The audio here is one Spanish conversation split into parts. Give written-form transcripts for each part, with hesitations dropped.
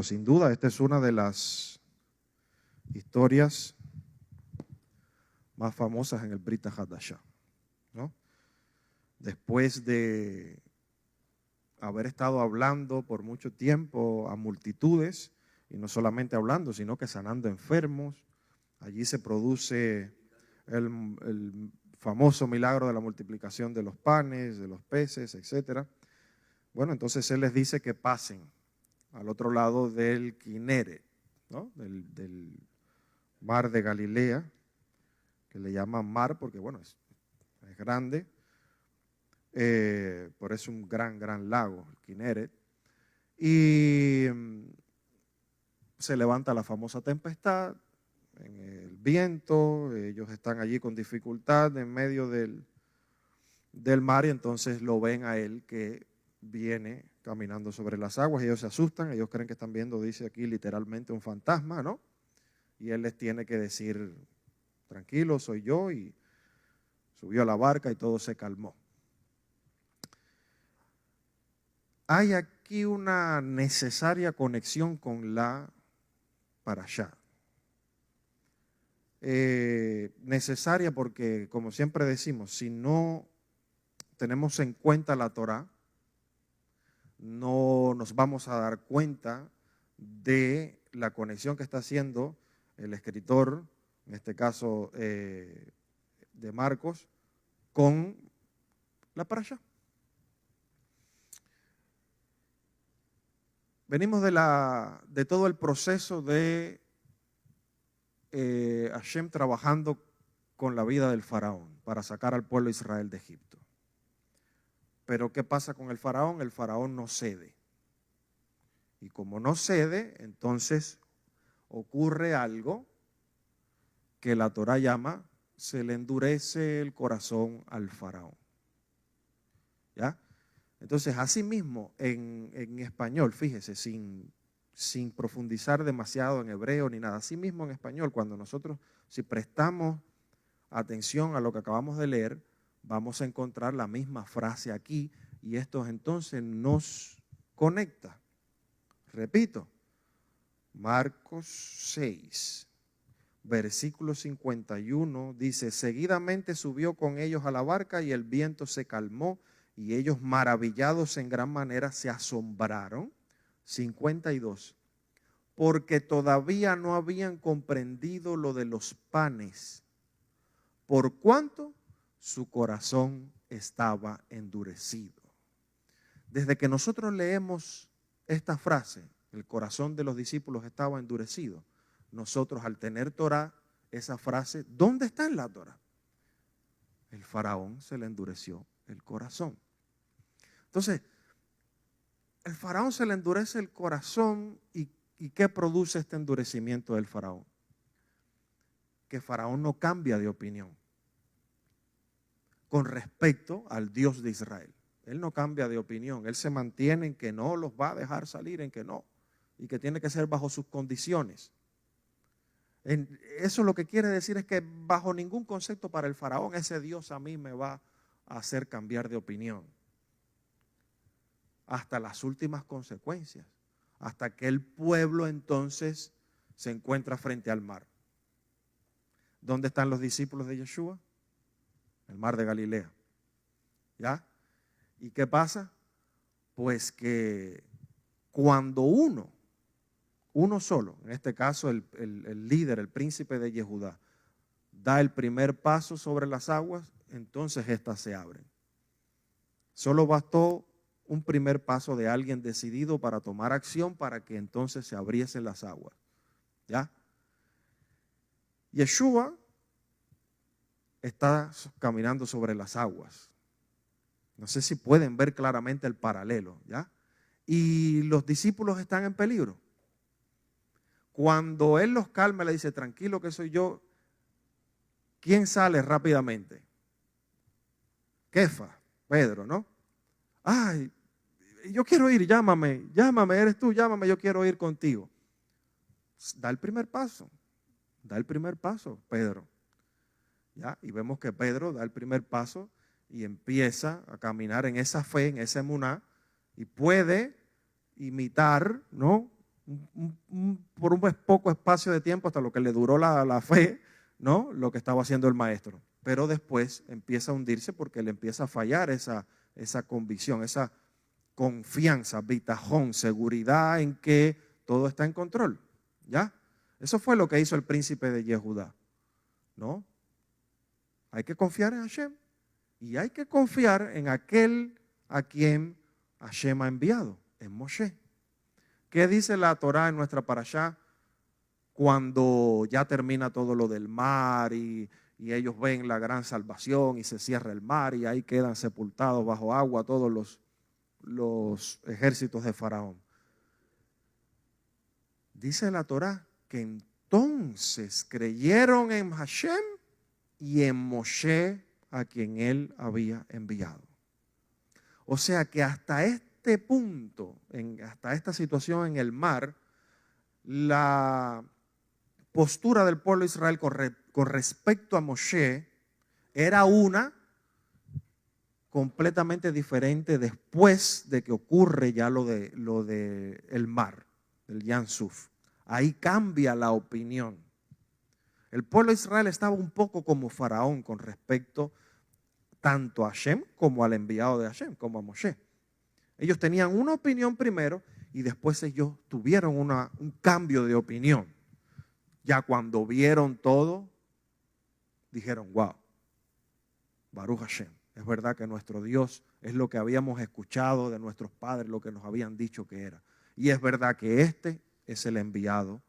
sin duda, esta es una de las historias más famosas en el Brit Hadashah, ¿no? Después de haber estado hablando por mucho tiempo a multitudes, y no solamente hablando, sino que sanando enfermos, allí se produce el famoso milagro de la multiplicación de los panes, de los peces, etc. Bueno, entonces Él les dice que pasen al otro lado del Kineret, ¿no? del mar de Galilea, que le llaman mar porque, bueno, es grande, por eso es un gran lago, el Kineret, y se levanta la famosa tempestad, en el viento, ellos están allí con dificultad en medio del mar y entonces lo ven a Él que viene caminando sobre las aguas, ellos se asustan, ellos creen que están viendo, dice aquí literalmente un fantasma, ¿no? Y Él les tiene que decir, tranquilo, soy yo, y subió a la barca y todo se calmó. Hay aquí una necesaria conexión con la parashá. Necesaria porque, como siempre decimos, si no tenemos en cuenta la Torá, no nos vamos a dar cuenta de la conexión que está haciendo el escritor, en este caso de Marcos, con la parashá. Venimos de todo el proceso de Hashem trabajando con la vida del faraón para sacar al pueblo de Israel de Egipto. Pero ¿qué pasa con el faraón? El faraón no cede. Y como no cede, entonces ocurre algo que la Torá llama, se le endurece el corazón al faraón. ¿Ya? Entonces, así mismo, en español, fíjese, sin profundizar demasiado en hebreo ni nada, así mismo en español, cuando nosotros, si prestamos atención a lo que acabamos de leer, vamos a encontrar la misma frase aquí y esto entonces nos conecta. Repito, Marcos 6, versículo 51, dice, seguidamente subió con ellos a la barca y el viento se calmó y ellos maravillados en gran manera se asombraron. 52, porque todavía no habían comprendido lo de los panes, por cuanto su corazón estaba endurecido. Desde que nosotros leemos esta frase, el corazón de los discípulos estaba endurecido, nosotros al tener Torá, esa frase, ¿dónde está en la Torá? El faraón se le endureció el corazón. Entonces, el faraón se le endurece el corazón y ¿qué produce este endurecimiento del faraón? Que faraón no cambia de opinión con respecto al Dios de Israel. Él no cambia de opinión, él se mantiene en que no los va a dejar salir, en que no, y que tiene que ser bajo sus condiciones. Eso lo que quiere decir es que bajo ningún concepto para el faraón, ese Dios a mí me va a hacer cambiar de opinión. Hasta las últimas consecuencias, hasta que el pueblo entonces se encuentra frente al mar. ¿Dónde están los discípulos de Yeshua? El mar de Galilea. ¿Ya? ¿Y qué pasa? Pues que cuando uno solo, en este caso el líder, el príncipe de Yehudá, da el primer paso sobre las aguas, entonces éstas se abren. Solo bastó un primer paso de alguien decidido para tomar acción para que entonces se abriesen las aguas. ¿Ya? Yeshua está caminando sobre las aguas. No sé si pueden ver claramente el paralelo, ¿ya? Y los discípulos están en peligro. Cuando Él los calma, le dice, tranquilo que soy yo, ¿quién sale rápidamente? Kefa, Pedro, ¿no? Ay, yo quiero ir, llámame, eres tú, llámame, yo quiero ir contigo. Da el primer paso, Pedro. ¿Ya? Y vemos que Pedro da el primer paso y empieza a caminar en esa fe, en esa emuná, y puede imitar, ¿no?, por un poco espacio de tiempo hasta lo que le duró la fe, ¿no? Lo que estaba haciendo el maestro. Pero después empieza a hundirse porque le empieza a fallar esa convicción, esa confianza, bitajón, seguridad en que todo está en control. ¿Ya? Eso fue lo que hizo el príncipe de Yehudá, ¿no? Hay que confiar en Hashem y hay que confiar en aquel a quien Hashem ha enviado, en Moshe. ¿Qué dice la Torá en nuestra parashá cuando ya termina todo lo del mar y ellos ven la gran salvación y se cierra el mar y ahí quedan sepultados bajo agua todos los ejércitos de Faraón? Dice la Torá que entonces creyeron en Hashem y en Moshe a quien él había enviado. O sea que hasta este punto, hasta esta situación en el mar, la postura del pueblo de Israel con respecto a Moshe era una completamente diferente después de que ocurre ya lo de el mar, el Yam Suf. Ahí cambia la opinión. El pueblo de Israel estaba un poco como Faraón con respecto tanto a Hashem como al enviado de Hashem, como a Moshe. Ellos tenían una opinión primero y después ellos tuvieron un cambio de opinión. Ya cuando vieron todo, dijeron, wow, Baruch Hashem. Es verdad que nuestro Dios es lo que habíamos escuchado de nuestros padres, lo que nos habían dicho que era. Y es verdad que este es el enviado,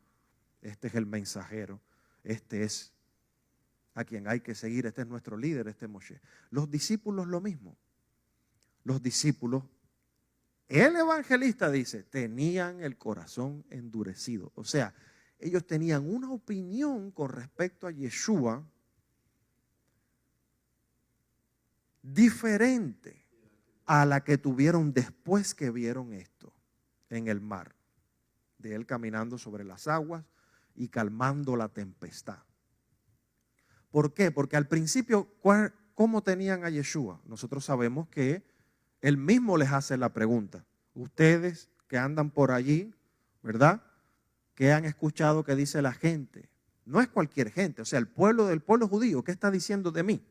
este es el mensajero, este es a quien hay que seguir, este es nuestro líder, este es Moshe. Los discípulos lo mismo. Los discípulos, el evangelista dice, tenían el corazón endurecido. O sea, ellos tenían una opinión con respecto a Yeshua diferente a la que tuvieron después que vieron esto en el mar, de él caminando sobre las aguas y calmando la tempestad. ¿Por qué? Porque al principio, ¿cómo tenían a Yeshua? Nosotros sabemos que él mismo les hace la pregunta. Ustedes que andan por allí, ¿verdad? ¿Qué han escuchado que dice la gente? No es cualquier gente, o sea, el pueblo del pueblo judío, ¿qué está diciendo de mí?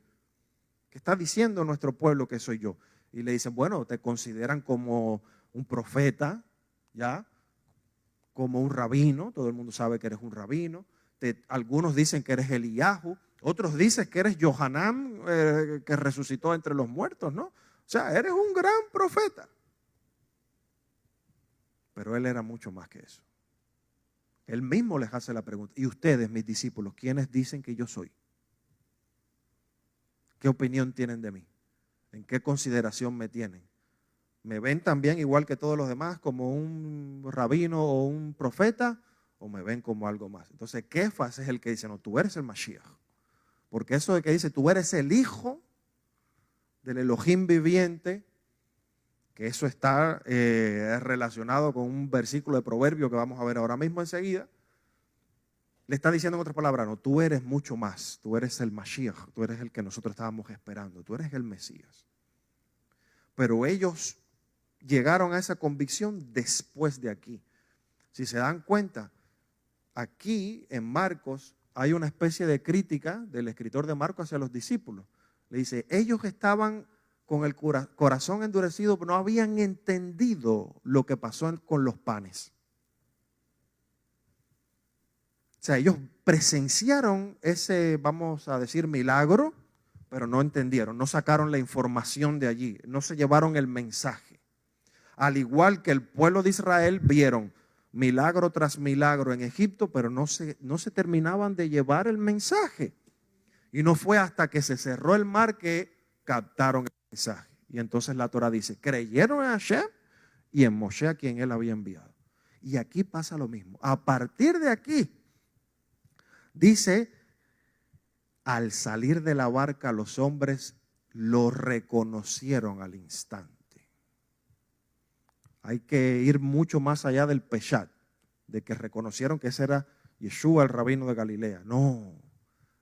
¿Qué está diciendo nuestro pueblo que soy yo? Y le dicen, bueno, te consideran como un profeta, ¿ya? Como un rabino, todo el mundo sabe que eres un rabino. Algunos dicen que eres Eliyahu, otros dicen que eres Yohanan, que resucitó entre los muertos, ¿no? O sea, eres un gran profeta. Pero él era mucho más que eso. Él mismo les hace la pregunta, ¿y ustedes, mis discípulos, quiénes dicen que yo soy? ¿Qué opinión tienen de mí? ¿En qué consideración me tienen? ¿Me ven también igual que todos los demás como un rabino o un profeta? ¿O me ven como algo más? Entonces, Kefas es el que dice, no, tú eres el Mashiach. Porque eso de que dice, tú eres el hijo del Elohim viviente, que eso está relacionado con un versículo de Proverbio que vamos a ver ahora mismo enseguida, le está diciendo en otras palabras, no, tú eres mucho más, tú eres el Mashiach, tú eres el que nosotros estábamos esperando, tú eres el Mesías. Pero ellos llegaron a esa convicción después de aquí. Si se dan cuenta, aquí en Marcos hay una especie de crítica del escritor de Marcos hacia los discípulos. Le dice, ellos estaban con el corazón endurecido, pero no habían entendido lo que pasó con los panes. O sea, ellos presenciaron ese, vamos a decir, milagro, pero no entendieron, no sacaron la información de allí, no se llevaron el mensaje. Al igual que el pueblo de Israel vieron milagro tras milagro en Egipto, pero no se terminaban de llevar el mensaje. Y no fue hasta que se cerró el mar que captaron el mensaje. Y entonces la Torah dice, creyeron en Hashem y en Moshe a quien él había enviado. Y aquí pasa lo mismo. A partir de aquí, dice, al salir de la barca los hombres lo reconocieron al instante. Hay que ir mucho más allá del peshat, de que reconocieron que ese era Yeshua, el rabino de Galilea. No,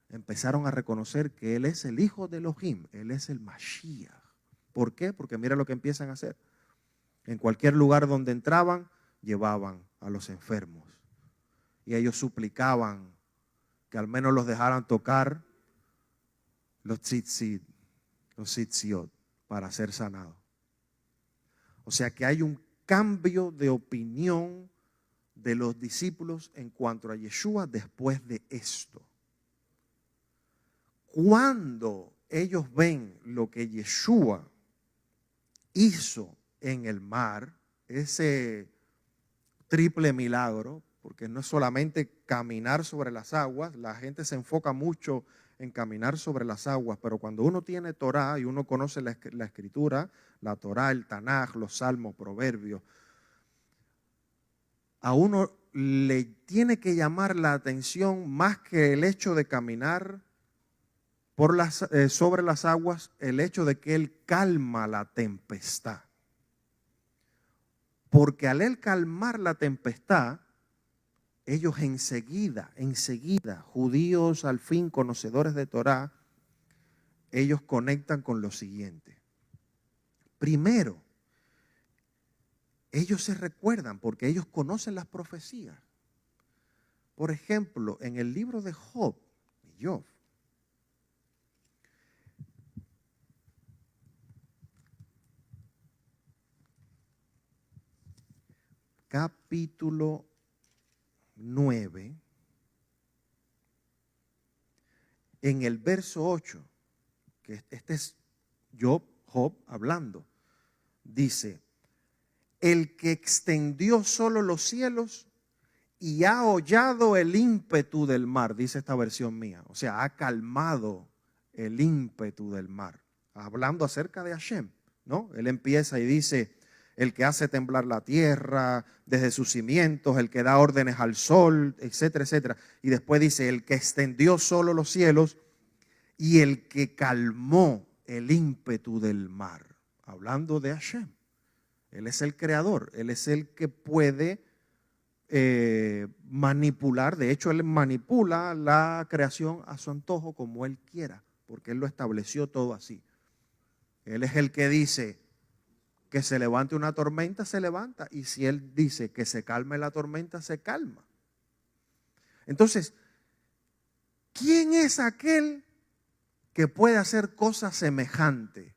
empezaron a reconocer que él es el hijo de Elohim, él es el Mashiach. ¿Por qué? Porque mira lo que empiezan a hacer. En cualquier lugar donde entraban, llevaban a los enfermos. Y ellos suplicaban que al menos los dejaran tocar los tzitziot para ser sanados. O sea que hay un cambio de opinión de los discípulos en cuanto a Yeshua después de esto. Cuando ellos ven lo que Yeshua hizo en el mar, ese triple milagro, porque no es solamente caminar sobre las aguas, la gente se enfoca mucho en caminar sobre las aguas, pero cuando uno tiene Torah y uno conoce la escritura, la Torah, el Tanaj, los Salmos, Proverbios, a uno le tiene que llamar la atención más que el hecho de caminar sobre las aguas, el hecho de que Él calma la tempestad. Porque al Él calmar la tempestad, ellos enseguida, judíos al fin conocedores de Torah, ellos conectan con lo siguiente. Primero, ellos se recuerdan porque ellos conocen las profecías. Por ejemplo, en el libro de Job, capítulo 9, en el verso 8, que este es Job hablando, dice: el que extendió solo los cielos y ha hollado el ímpetu del mar, dice esta versión mía, o sea, ha calmado el ímpetu del mar, hablando acerca de Hashem, ¿no? Él empieza y dice: el que hace temblar la tierra desde sus cimientos, el que da órdenes al sol, etcétera, etcétera. Y después dice: el que extendió solo los cielos y el que calmó el ímpetu del mar. Hablando de Hashem. Él es el creador, Él es el que puede manipular. De hecho, Él manipula la creación a su antojo como Él quiera, porque Él lo estableció todo así. Él es el que dice que se levante una tormenta, se levanta. Y si Él dice que se calme la tormenta, se calma. Entonces, ¿quién es aquel que puede hacer cosas semejantes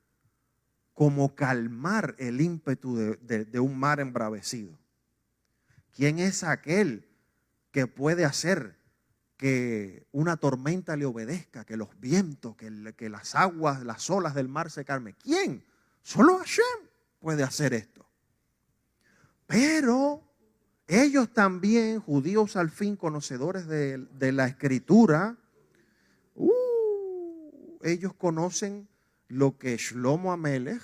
como calmar el ímpetu de un mar embravecido? ¿Quién es aquel que puede hacer que una tormenta le obedezca, que los vientos, que las aguas, las olas del mar se calmen? ¿Quién? Solo Hashem puede hacer esto. Pero ellos también, judíos al fin, conocedores de la escritura, ellos conocen lo que Shlomo Amelech,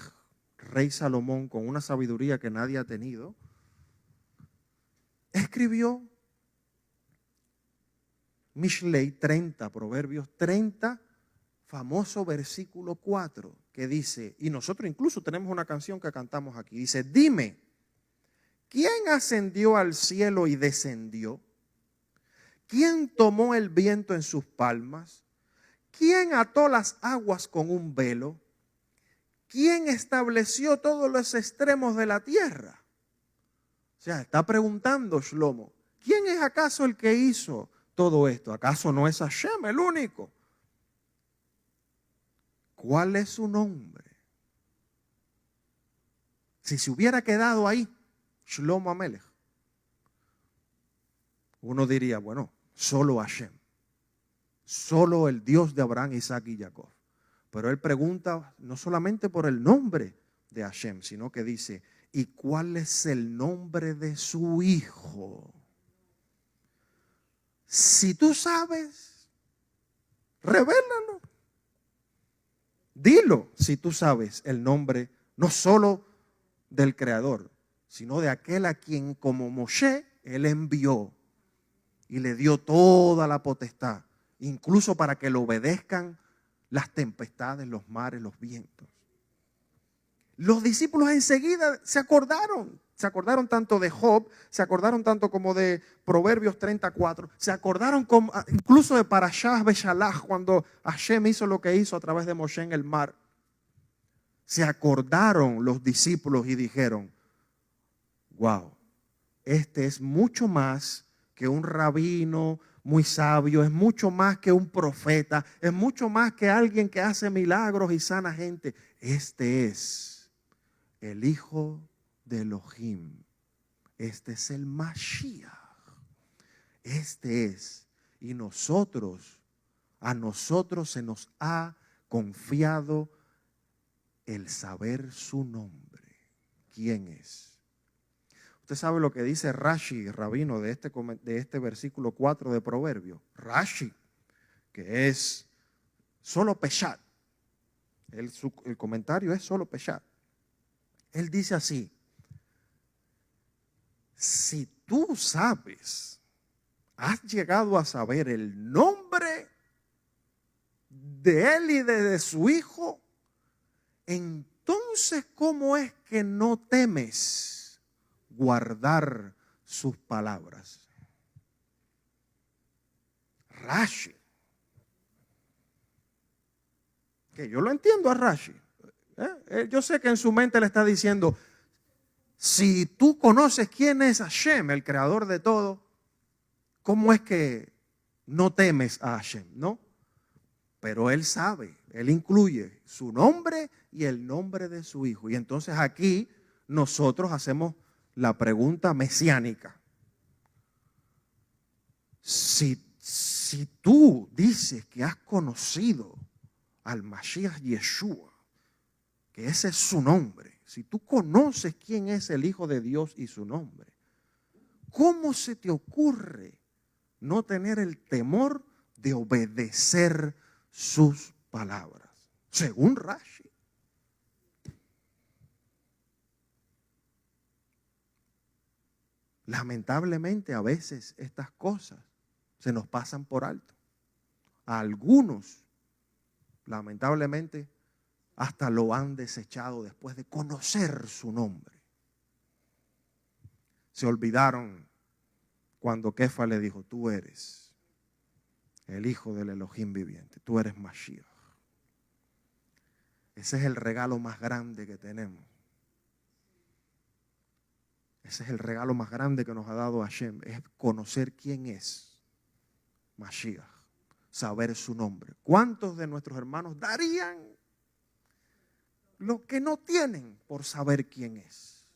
rey Salomón, con una sabiduría que nadie ha tenido, escribió Mishlei 30, Proverbios 30, famoso versículo 4, que dice, y nosotros incluso tenemos una canción que cantamos aquí, dice: dime, ¿quién ascendió al cielo y descendió? ¿Quién tomó el viento en sus palmas? ¿Quién ató las aguas con un velo? ¿Quién estableció todos los extremos de la tierra? O sea, está preguntando Shlomo, ¿quién es acaso el que hizo todo esto? ¿Acaso no es Hashem el único? ¿Cuál es su nombre? Si se hubiera quedado ahí, Shlomo Amelech, uno diría, bueno, solo Hashem. Solo el Dios de Abraham, Isaac y Jacob. Pero él pregunta no solamente por el nombre de Hashem, sino que dice: ¿y cuál es el nombre de su hijo? Si tú sabes, revélalo. Dilo si tú sabes el nombre no solo del Creador, sino de aquel a quien, como Moshe, él envió y le dio toda la potestad, incluso para que le obedezcan las tempestades, los mares, los vientos. Los discípulos enseguida se acordaron tanto de Job, se acordaron tanto como de Proverbios 34, se acordaron incluso de Parashah Beshalach, cuando Hashem hizo lo que hizo a través de Moshe en el mar. Se acordaron los discípulos y dijeron: wow, este es mucho más que un rabino muy sabio, es mucho más que un profeta, es mucho más que alguien que hace milagros y sana gente. Este es el Hijo de Elohim. Este es el Mashiach. Este es. Y a nosotros se nos ha confiado el saber su nombre. ¿Quién es? Usted sabe lo que dice Rashi, rabino, de este versículo 4 de Proverbios. Rashi, que es solo Peshat. El comentario es solo Peshat. Él dice así: si tú sabes, has llegado a saber el nombre de él y de su hijo, entonces ¿cómo es que no temes guardar sus palabras? Rashi. Que yo lo entiendo a Rashi. Yo sé que en su mente le está diciendo, si tú conoces quién es Hashem, el creador de todo, ¿cómo es que no temes a Hashem? ¿No? Pero él sabe, él incluye su nombre y el nombre de su hijo. Y entonces aquí nosotros hacemos la pregunta mesiánica. Si tú dices que has conocido al Mashiach Yeshua, que ese es su nombre, si tú conoces quién es el Hijo de Dios y su nombre, ¿cómo se te ocurre no tener el temor de obedecer sus palabras? Según Rashi. Lamentablemente a veces estas cosas se nos pasan por alto. A algunos, lamentablemente, hasta lo han desechado después de conocer su nombre. Se olvidaron cuando Kefa le dijo, tú eres el Hijo del Elohim viviente, tú eres Mashiach. Ese es el regalo más grande que tenemos. Ese es el regalo más grande que nos ha dado Hashem, es conocer quién es Mashiach, saber su nombre. ¿Cuántos de nuestros hermanos darían lo que no tienen por saber quién es?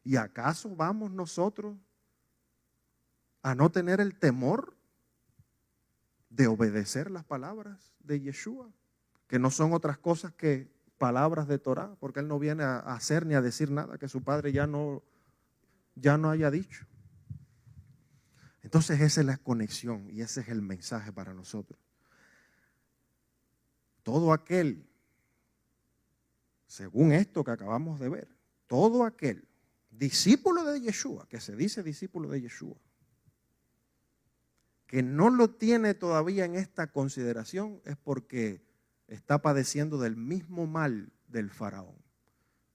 ¿Y acaso vamos nosotros a no tener el temor de obedecer las palabras de Yeshua? Que no son otras cosas que palabras de Torah, porque Él no viene a hacer ni a decir nada que su Padre ya no haya dicho. Entonces esa es la conexión y ese es el mensaje para nosotros. Todo aquel, según esto que acabamos de ver, todo aquel discípulo de Yeshua, que se dice discípulo de Yeshua, que no lo tiene todavía en esta consideración, es porque está padeciendo del mismo mal del faraón.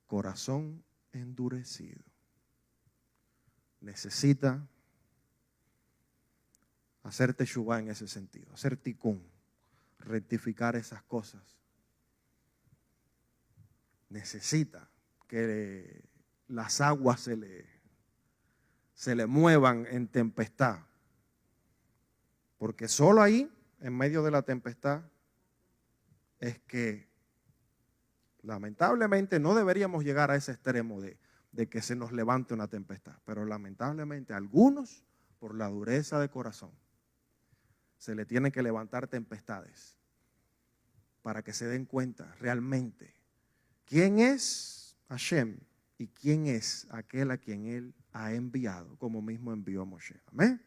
Corazón endurecido. Necesita hacer teshuvá en ese sentido, hacer tikún, rectificar esas cosas. Necesita que las aguas se le muevan en tempestad. Porque solo ahí, en medio de la tempestad, es que lamentablemente no deberíamos llegar a ese extremo de que se nos levante una tempestad. Pero lamentablemente a algunos, por la dureza de corazón, se le tienen que levantar tempestades para que se den cuenta realmente quién es Hashem y quién es aquel a quien Él ha enviado, como mismo envió a Moshe. Amén.